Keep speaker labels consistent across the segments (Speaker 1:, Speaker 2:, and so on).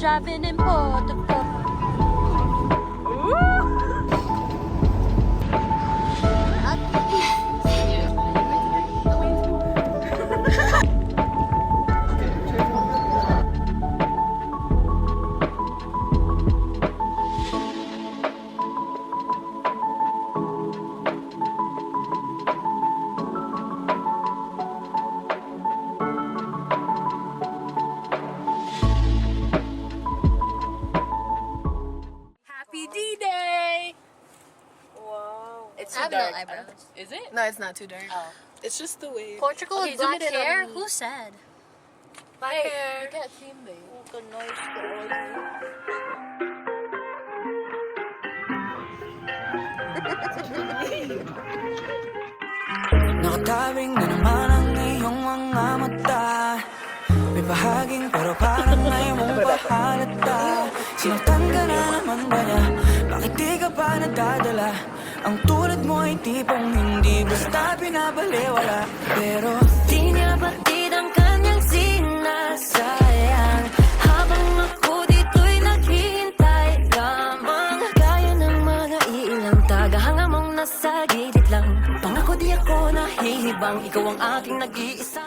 Speaker 1: driving in Portugal.
Speaker 2: Happy D-Day! Wow. It's
Speaker 1: I
Speaker 2: too
Speaker 1: have no
Speaker 2: dark.
Speaker 1: eyebrows.
Speaker 2: Is it?
Speaker 3: No, it's not too dark.
Speaker 2: Oh.
Speaker 3: It's just the way.
Speaker 1: Portugal
Speaker 2: Okay,
Speaker 1: with
Speaker 2: zoom
Speaker 1: black
Speaker 2: it in on
Speaker 1: hair?
Speaker 2: me.
Speaker 1: Who said?
Speaker 2: Black
Speaker 3: Hey,
Speaker 2: hair.
Speaker 3: you can't see me.
Speaker 4: Nakatabing na naman ang iyong mga mata. May bahaging pero parang ngayon mong pahalata. Sinaktan ka na naman ba niya? Bakit di ka pa nadadala? Ang tulad mo ay tipong hindi basta pinabaliwala. Pero di niya batid ang kanyang sinasayang. Habang ako dito'y naghihintay lamang. Gaya ng mga iilang tagahanga mong nasa gilid lang. Pangako di ako nahihibang, ikaw ang aking nag-iisa.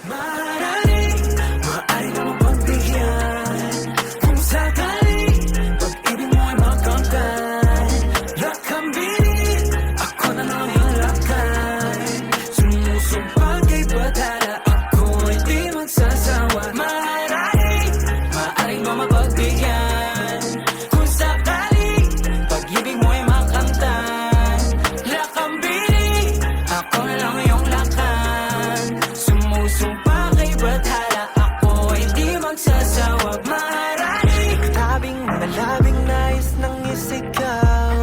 Speaker 4: Maaari na mapagbigyan kung sakali pag-ibig mo ay makamtan. Lakambin, ako na lang yung lakay. Sumusumpang kay Badala, ako ay di magsasawa. Maaari mo mapagbigyan kung sakali pag-ibig mo ay makamtan. Lakambin, ako na lang yung lakan. Sumusumpa kay Badhala, ako ay di magsasawa. Maraming tabing nalabing nais ng isigaw.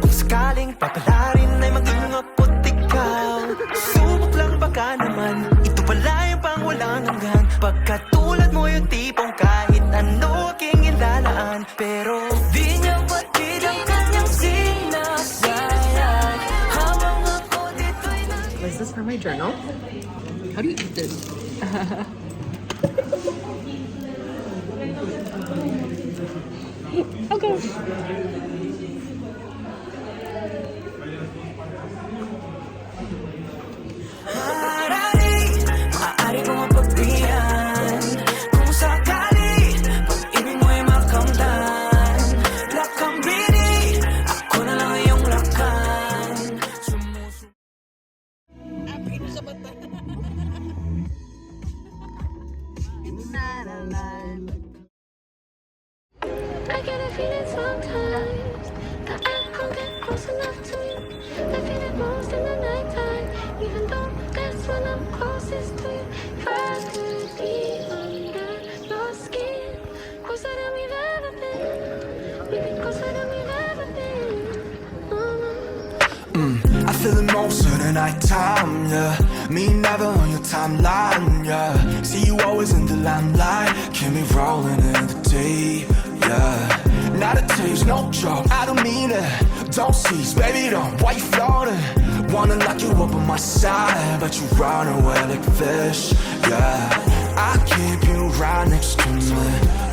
Speaker 4: Kung sakaling papalarin ay maging apot ikaw. Subok lang baka naman, ito pala yung pang walang hanggan. Pagkatulad mo yung tipong kahit ano aking ilalaan. Pero di niya batid ang kanyang sinasayang. Habang ako dito'y
Speaker 3: Is this for my journal? How do you eat this? Okay.
Speaker 4: Maaari kong mapagbigyan kung sakali pag-ibig mo ay makamtan. Lakambini, ako na lang iyong lakan.
Speaker 1: I get a feeling sometimes that I can't get close enough to you. I feel it most in the nighttime, even though that's when I'm closest to you. If I could be under your skin, closer than we've ever been. We've been closer than we've ever been.
Speaker 5: I feel it most of the night time, yeah. Me never on your timeline, yeah. See you always in the limelight, keep me rolling in the deep, yeah. Not a tease, no joke, I don't mean it. Don't cease, baby, don't, why you floating? Wanna lock you up on my side, but you run away like fish, yeah. I keep you right next to me,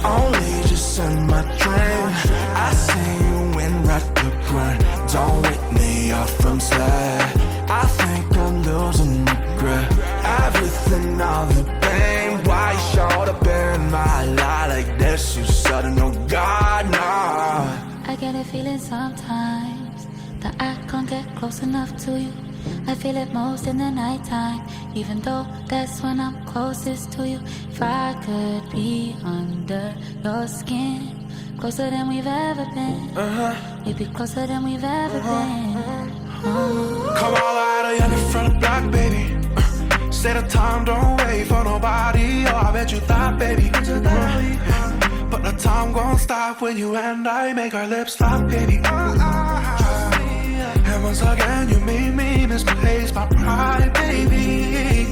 Speaker 5: only just in my dream. I see you in red the grind, don't wake me up from sleep. I think I'm losing my grip, everything, all the pain. Why you showed up in my life like this? You sudden no God, nah.
Speaker 1: I get a feeling sometimes that I can't get close enough to you. I feel it most in the nighttime, even though that's when I'm closest to you. If I could be under your skin, closer than we've ever been. We'd be closer than we've ever been.
Speaker 5: Come all out of in front of block, baby. Say the time, don't wait for nobody. Oh, I bet you thought, baby. But the time won't stop when you and I make our lips lock, baby. And once again, you made me misplace my pride, baby.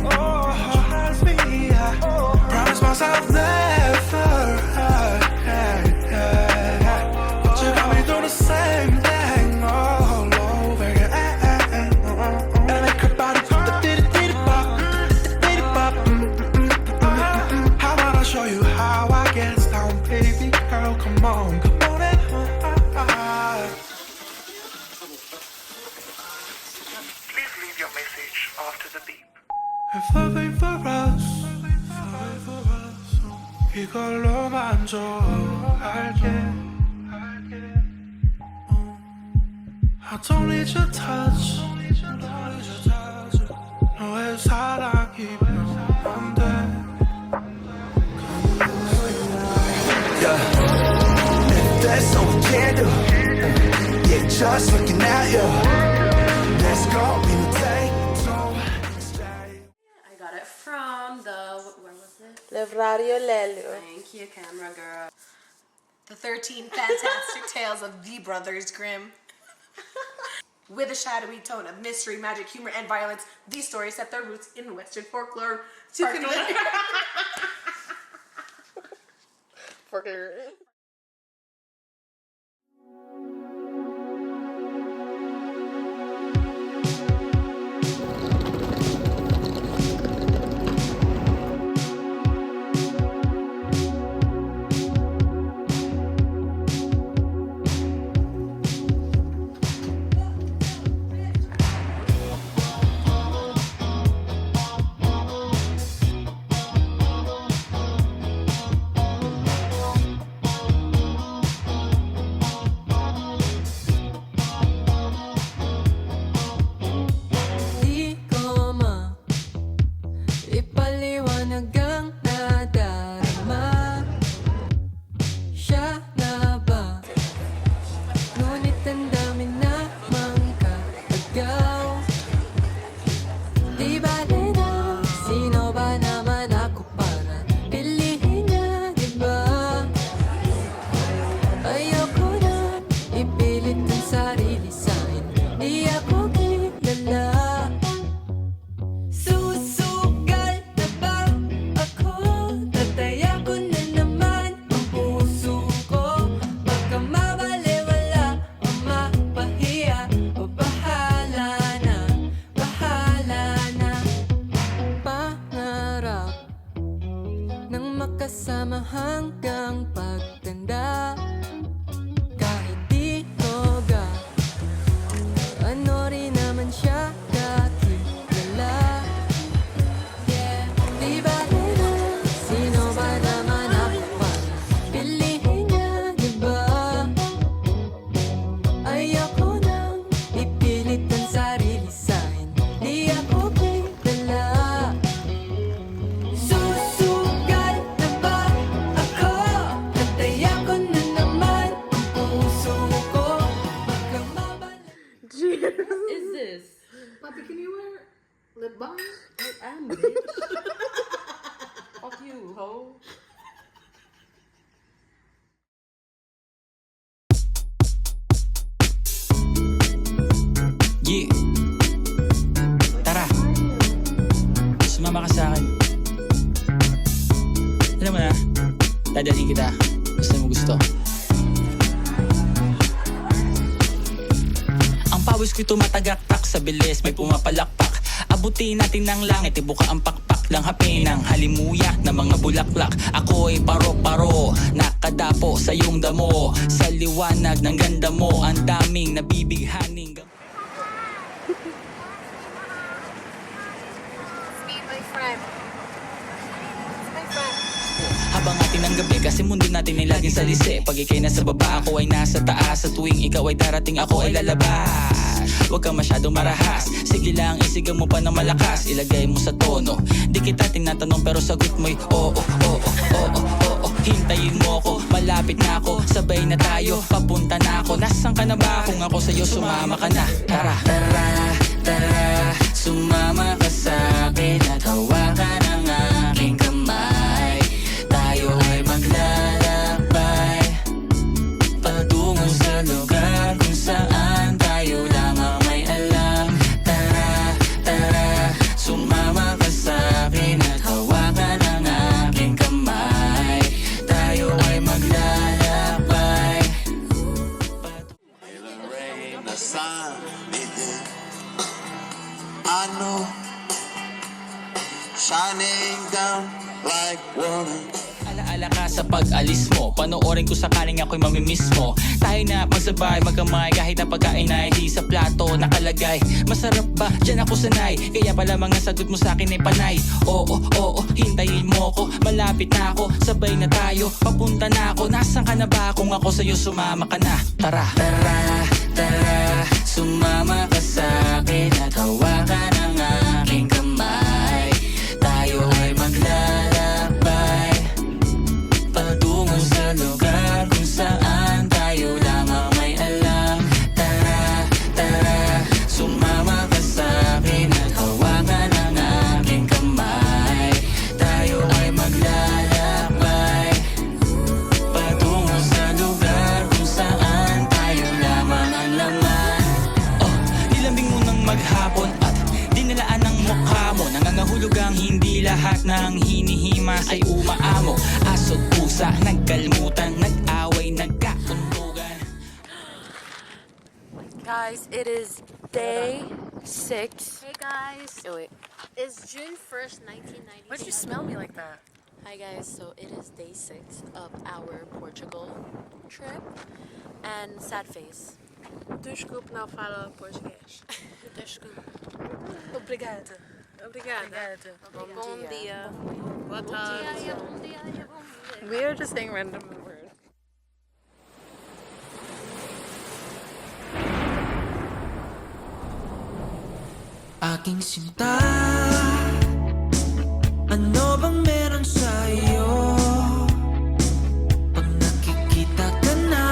Speaker 5: Promise myself never. But you got me doing the same thing all over again. And it
Speaker 6: 이걸로만 좋아할게. I don't need your touch. 너의 사랑이면 안 돼.
Speaker 5: Yeah. If that's all we can do, yeah, just looking at you. Let's go, we will take stay.
Speaker 3: I got it from where was it?
Speaker 2: Livrario Lelio.
Speaker 3: Thank you, camera girl. The 13 Fantastic Tales of the Brothers Grimm. With a shadowy tone of mystery, magic, humor, and violence, these stories set their roots in Western folklore.
Speaker 4: Di ko ipaliwanag ang nadarama. Siya na ba? Ngunit ang dami namang kaagaw. Di bale na, sino ba naman ako para pilihin niya, di ba? Ayoko na ipilit ang sarili sa'kin. Di ako kilala. Susugal na ba ako? Tataya ko na naman ang puso ko. Baka mabaliwala o mapahiya, o bahala na, bahala na. Pangarap ng makasama hanggang pagtanda. Kahit di ko ano rin naman siya kakilala. Yeah, di ba na, sino ba naman ako para pilihin niya, di ba? Ayoko nang ipilit ang sarili sa'kin. Di ako kilala. Susugal na ba ako? Tataya ko na naman ang puso ko. Baka mabalik.
Speaker 3: Is this? Papi, can you wear lip balm? I am, bitch. Fuck you, ho.
Speaker 4: Yeah. Tara. Sumama ka sa akin. Alam mo na, dadalhin kita. Basta mo gusto. Ang pawis ko'y tumatagaktak sa bilis, may pumapalakpak. Abutin natin ng langit, ibuka ang pakpak lang hapin ng halimuyak na mga bulaklak. Ako'y paro-paro, nakadapo sa iyong damo. Sa liwanag ng ganda mo, ang daming nabibighaning.
Speaker 2: My friend. My friend.
Speaker 4: Habang atin ang gabi, kasi mundo natin ay laging salisi. Pag ikay nasa baba, ako ay nasa taas. Sa tuwing ikaw ay darating, ako ay lalabas. Huwag kang masyadong marahas, sige lang, isigaw mo pa ng malakas. Ilagay mo sa tono, di kita tinatanong pero sagot mo'y oo, oo, oo, oo. Hintayin mo ko, malapit na ako, sabay na tayo, papunta na ako. Nasaan ka na ba? Kung ako sa'yo, sumama ka na. Tara, tara, tara, sumama ka sa'kin at hawakan ang aking kamay. Tayo ay maglalakbay patungo sa lugar kung saan tayo lamang may alam. Tara, tara, sumama ka sa'kin at hawakan ang aking kamay. Tayo ay maglalakbay.
Speaker 7: The rain, the sun, I know, shining down like water.
Speaker 4: Bahala ka sa pag-alis mo. Panoorin ko sakaling ako'y mamimiss mo. Tayo na magsabay, magkamay. Kahit na pagkain ay di sa plato nakalagay. Masarap ba? Diyan ako sanay. Kaya pala mga sagot mo sa akin ay panay. Oo, oo, hintayin mo ko. Malapit na ako, sabay na tayo. Papunta na ako, nasan ka na ba? Kung ako sa'yo sumama ka na. Tara, tara, tara, sumama ka sa'kin at hawakan ang aking kamay. Tayo ay maglalakbay patungo sa lugar kung saan tayo lamang may alam. Tara, tara, sumama ka sa'kin at hawakan ang aking kamay. Tayo ay maglalakbay patungo sa lugar kung saan tayo lamang ang laman. Oh, nilambing mo ng maghapon at dinalaan ng mukha mo. Nangangahulog ang hindi lahat ng hinihimas ay umaamo. Aso't pusa, nagkalmutan, nag-away, nagkakuntugan.
Speaker 2: Guys, it is day 6.
Speaker 8: Hey guys,
Speaker 2: Oh, wait.
Speaker 8: it's June 1st, 1990.
Speaker 3: Why'd you smell me like that?
Speaker 2: Hi guys, so it is day 6 of our Portugal trip. And sad face.
Speaker 3: Desculpe não fala português.
Speaker 2: Desculpa.
Speaker 3: Obrigada. Obrigada.
Speaker 2: Bom dia.
Speaker 3: Boa
Speaker 8: Bom
Speaker 3: tarde.
Speaker 8: dia, bom dia, bom dia.
Speaker 3: We are just saying random words.
Speaker 4: Aking sinta, ano bang meron sa'yo? Pag nakikita ka na,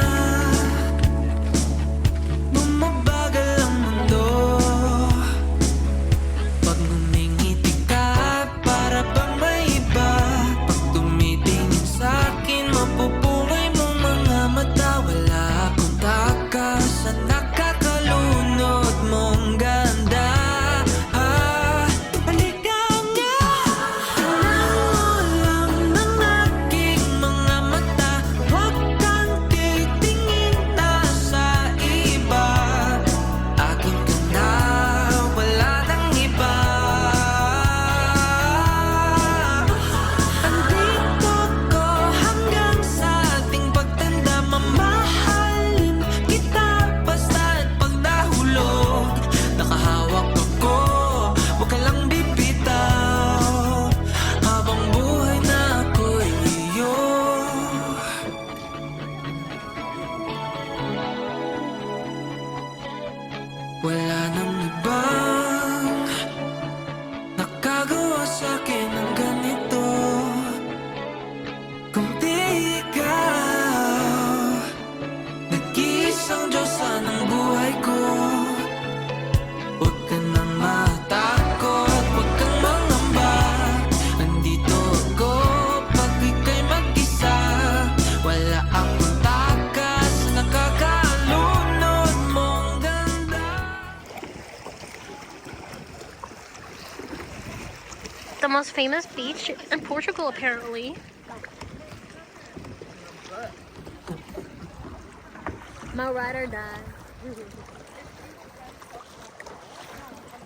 Speaker 4: bumabagal ang mundo. Pag ngumingiti ka, para bang may iba. Pag tumitingin sa'kin, mapupungay mong mga mata. Wala akong takas sa nakakalunod mong ganda. Wala nang ibang nakagawa sa'kin ng ganito. Kung di ikaw, nag-iisang Diyosa ng buhay ko. Huwag ka nang matakot, huwag kang mangamba. Nandito ako pag ika'y mag-isa. Wala akong takas, nakakalunod mong ganda.
Speaker 8: The most famous beach in Portugal, apparently. My ride or die.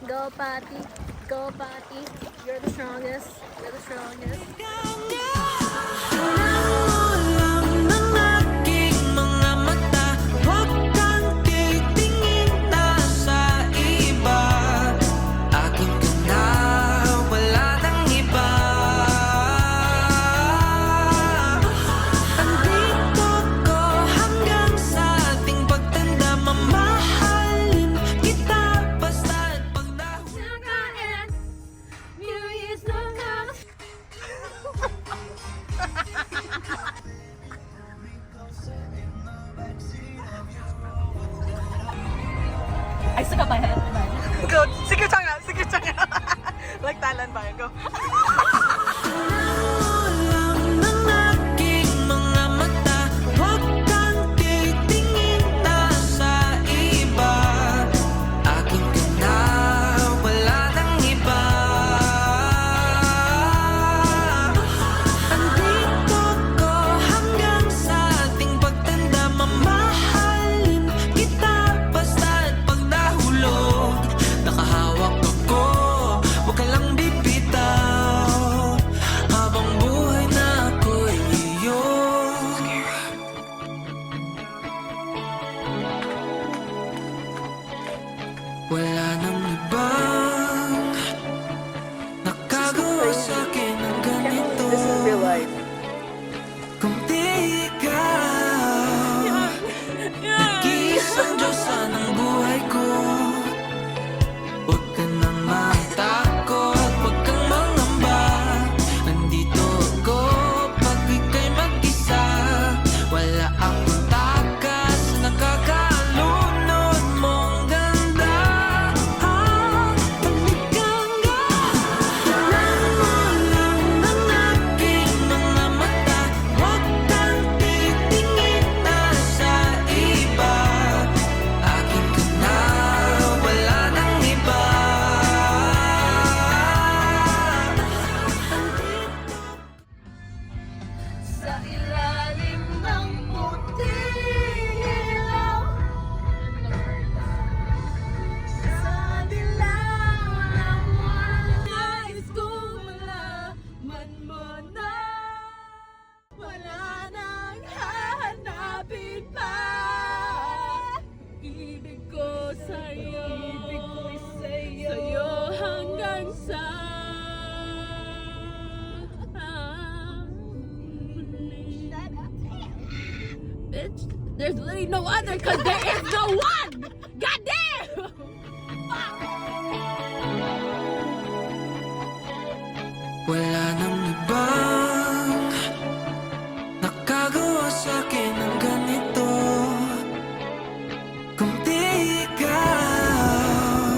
Speaker 8: Go Pati, go Pati. You're the strongest. You're the strongest.
Speaker 4: Ng aking mga mata, huwag kang titingin na sa iba. Akin ka na, wala nang iba. Andito ko hanggang sa ating pagtanda. Mamahalin kita basta't pag nahuli.
Speaker 3: I stick up my head. Go, stick your tongue out, stick your tongue out. Like Thailand ba? Go.
Speaker 4: Ng aking mga mata, huwag kang titingin na sa iba. Akin ka na, wala nang iba. Andito ko hanggang sa ating pagtanda. Mamahalin kita basta't pag nahulog. Nakahawak ako, huwag ka lang bibitaw.
Speaker 8: bitch. There's literally no other because there is no one. God damn.
Speaker 4: Wala nang ibang nakagawa sa'kin ng ganito. Kung di ikaw,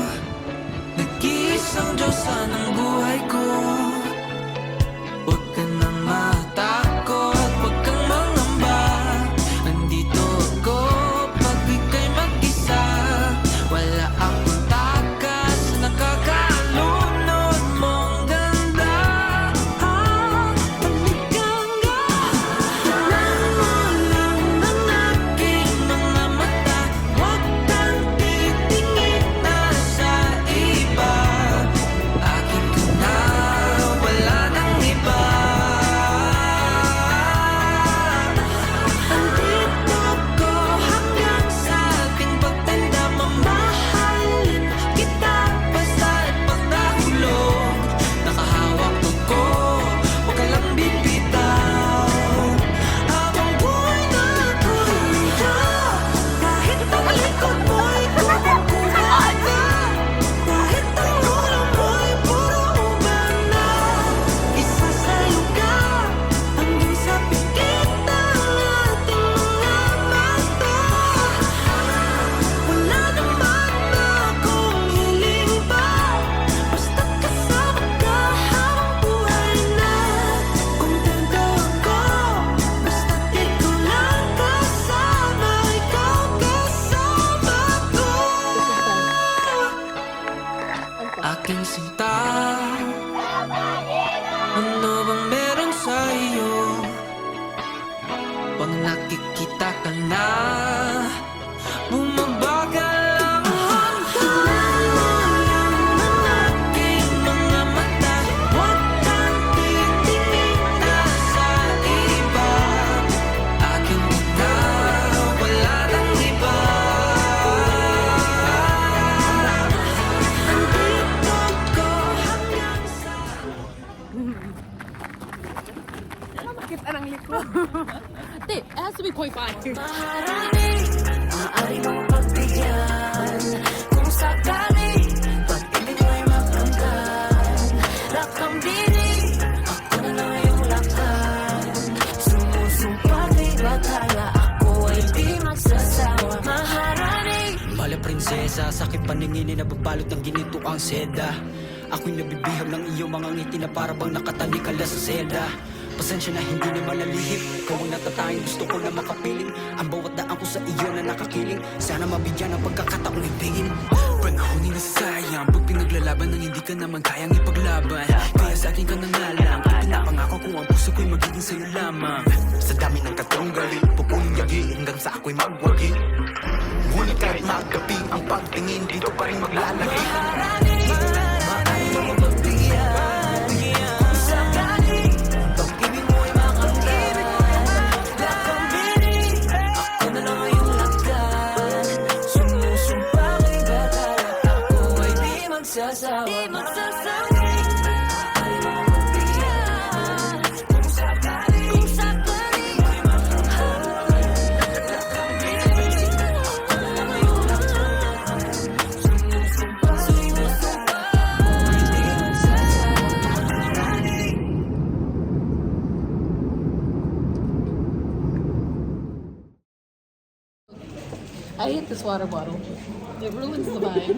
Speaker 4: nag-iisang Diyosa ng buhay ko. Huwag ka nang matakot, huwag kang mangamba. Nandito ako pag ika'y mag-isa. Wala akong takas, nakakalunod mong ganda. Paliganga lang ng aking mga mata. Huwag kang titingin na sa iba. Akin ka na, wala nang iba. Andito ako hanggang sa aking pagtanda. Mamahalin kita basta't pagkahulog. Nakahawak ako, huwag ka lang bibitaw. Habang buhay na ako'y ikaw. Kahit ang likod mo'y kumagkuhan na. Kahit ang ulo mo'y puro uban na. Isasayo ka hanggang sa pikit ng ating mga mata. Wala naman akong hiling pa. Basta't kasama ka habang buhay na. Kontento ako, basta't ikaw lang kasama. Ikaw kasama ko. Aking sinta, ano bang meron sa iyo? Pag nakikita ka na, bumabagal ang hanggan lang ng aking mga mata. Huwag kang titingin na sa iba. Akin ka na, wala nang iba. Andito ako hanggang sa
Speaker 8: It has to be 0.5.
Speaker 4: maaari mong pagbigyan. Kung sakali pag-ibig mo'y maplanggan. Lakambini, ako na lang yung lakan. Sumusumpag ay batala, ako ay di magsasawa. Maharani,
Speaker 9: Mala prinsesa, sa aking paningin ay nababalot ng ginito ang seda. Ako'y nabibihag ng iyong mga ngiti na para bang nakatalikala sa selda. Pasensya na hindi na malalihip, ikaw ang natatanging gusto ko na makapiling. Ang bawat daan ko sa iyo na nakakiling, sana mabigyan ng pagkakataong ibigin.
Speaker 6: Panahon ay nasasayang pag pinaglalaban ng hindi ka naman kayang ipaglaban. Kaya sa akin ka na nga lang, pinapangako ko ang puso ko'y magiging sa'yo lamang.
Speaker 5: Sa dami ng katunggali, pupunin yagi hanggang sa ako'y magwagi. Ngunit kahit magabi ang pagtingin, dito pa rin maglalagi.
Speaker 4: maaari mong pagbigyan. Kung sakali pag-ibig mo'y makamtan. Lakambini, ako na lang yung lakan. Sumusumpag ay batala, ako ay di magsasawa. Maaari mong pagbigyan. Kung sakali mo'y makamtan. Lakambini, ako na lang yung lakan. Sumusumpag ay batala, ako ay di magsasawa.
Speaker 8: I hate this water bottle. It ruins the vibe.